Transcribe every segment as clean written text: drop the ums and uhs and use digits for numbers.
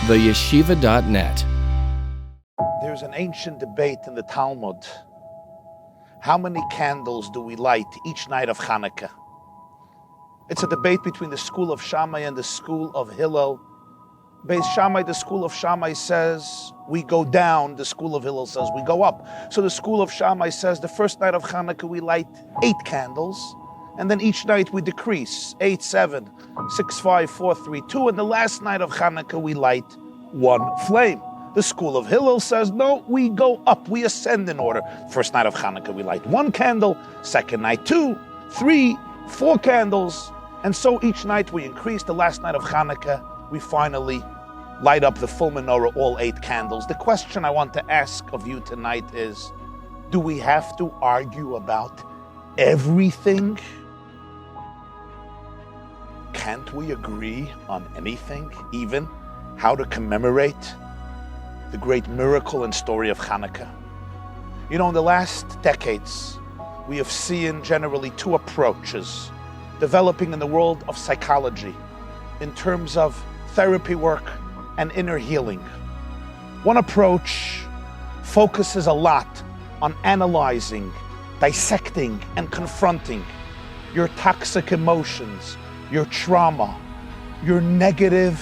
theyeshiva.net. There's an ancient debate in the Talmud. How many candles do we light each night of Hanukkah? It's a debate between the school of Shammai and the school of Hillel. Beis Shammai, the school of Shammai says we go down, the school of Hillel says we go up. So the school of Shammai says the first night of Hanukkah we light 8 candles, and then each night we decrease, 8, 7, 6, 5, 4, 3, 2, and the last night of Hanukkah we light 1 flame. The school of Hillel says, no, we go up, we ascend in order. First night of Hanukkah we light 1 candle, second night 2, 3, 4 candles, and so each night we increase. The last night of Hanukkah we finally light up the full menorah, all 8 candles. The question I want to ask of you tonight is, do we have to argue about everything? Can't we agree on anything, even how to commemorate the great miracle and story of Hanukkah? You know, in the last decades, we have seen generally 2 approaches developing in the world of psychology in terms of therapy work and inner healing. One approach focuses a lot on analyzing, dissecting, and confronting your toxic emotions, your trauma, your negative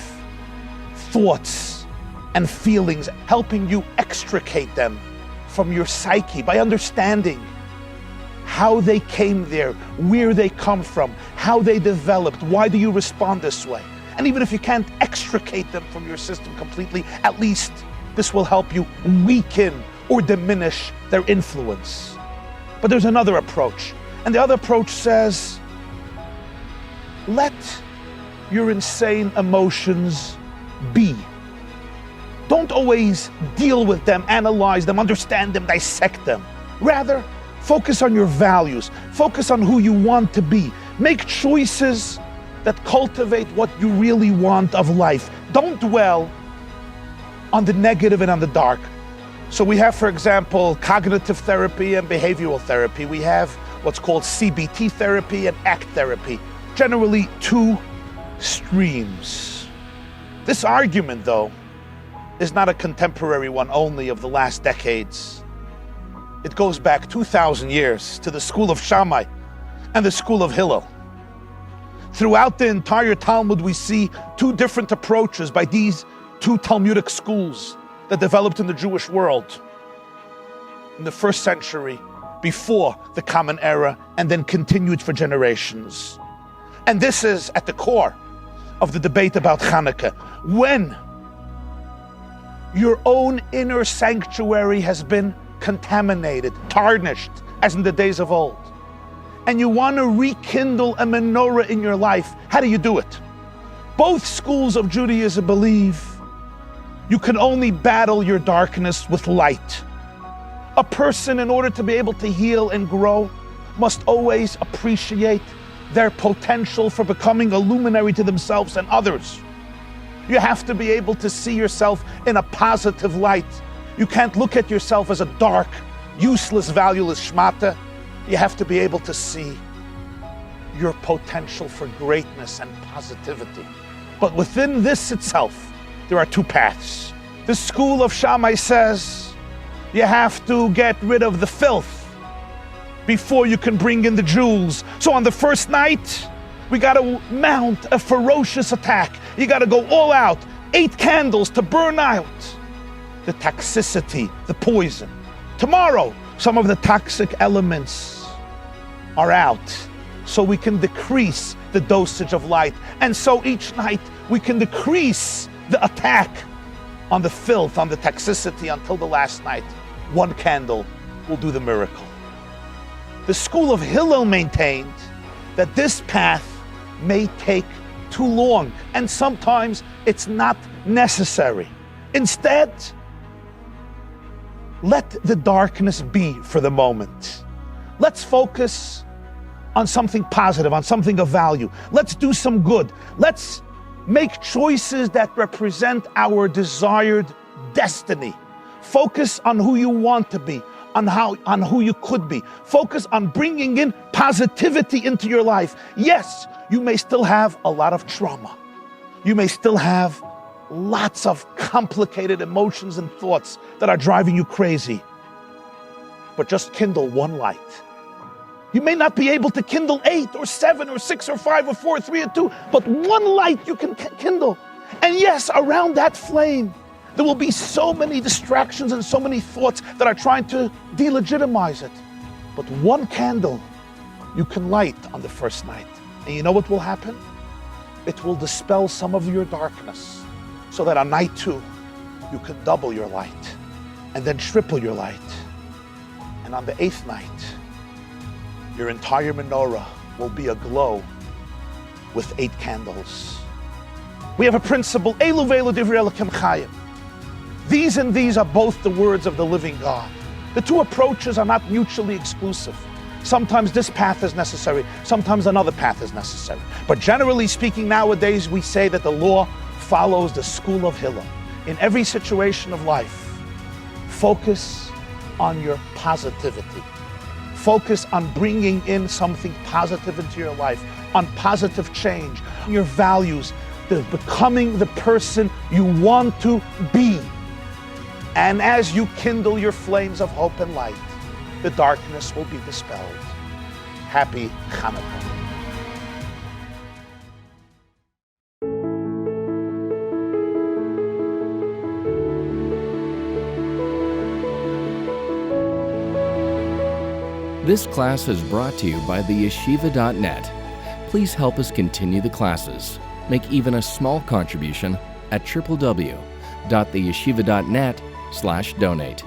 thoughts and feelings, helping you extricate them from your psyche by understanding how they came there, where they come from, how they developed, why do you respond this way? And even if you can't extricate them from your system completely, at least this will help you weaken or diminish their influence. But there's another approach, and the other approach says, let your insane emotions be. Don't always deal with them, analyze them, understand them, dissect them. Rather, focus on your values, focus on who you want to be. Make choices that cultivate what you really want of life. Don't dwell on the negative and on the dark. So we have, for example, cognitive therapy and behavioral therapy. We have what's called CBT therapy and ACT therapy. Generally 2 streams. This argument, though, is not a contemporary one only of the last decades. It goes back 2,000 years to the school of Shammai and the school of Hillel. Throughout the entire Talmud, we see 2 different approaches by these 2 Talmudic schools that developed in the Jewish world in the 1st century, before the Common Era, and then continued for generations. And this is at the core of the debate about Hanukkah. When your own inner sanctuary has been contaminated, tarnished, as in the days of old, and you want to rekindle a menorah in your life, how do you do it? Both schools of Judaism believe you can only battle your darkness with light. A person, in order to be able to heal and grow, must always appreciate their potential for becoming a luminary to themselves and others. You have to be able to see yourself in a positive light. You can't look at yourself as a dark, useless, valueless shmata. You have to be able to see your potential for greatness and positivity. But within this itself, there are 2 paths. The school of Shammai says you have to get rid of the filth before you can bring in the jewels. So on the first night, we got to mount a ferocious attack. You got to go all out, 8 candles to burn out the toxicity, the poison. Tomorrow, some of the toxic elements are out, so we can decrease the dosage of light. And so each night we can decrease the attack on the filth, on the toxicity, until the last night. 1 candle will do the miracle. The school of Hillel maintained that this path may take too long, and sometimes it's not necessary. Instead, let the darkness be for the moment. Let's focus on something positive, on something of value. Let's do some good. Let's make choices that represent our desired destiny. Focus on who you want to be, on who you could be. Focus on bringing in positivity into your life. Yes, you may still have a lot of trauma. You may still have lots of complicated emotions and thoughts that are driving you crazy. But just kindle one light. You may not be able to kindle 8 or 7 or 6 or 5 or 4 or 3 or 2, but one light you can kindle. And yes, around that flame, there will be so many distractions and so many thoughts that are trying to delegitimize it. But one candle you can light on the first night. And you know what will happen? It will dispel some of your darkness, so that on night 2, you can double your light, and then triple your light. And on the 8th night, your entire menorah will be aglow with 8 candles. We have a principle, Elu ve'elu divrei Elokim chayim. These and these are both the words of the living God. The two approaches are not mutually exclusive. Sometimes this path is necessary, sometimes another path is necessary. But generally speaking, nowadays we say that the law follows the school of Hillel. In every situation of life, focus on your positivity. Focus on bringing in something positive into your life, on positive change, your values, becoming the person you want to be. And as you kindle your flames of hope and light, the darkness will be dispelled. Happy Hanukkah. This class is brought to you by theyeshiva.net. Please help us continue the classes. Make even a small contribution at www.theyeshiva.net/donate.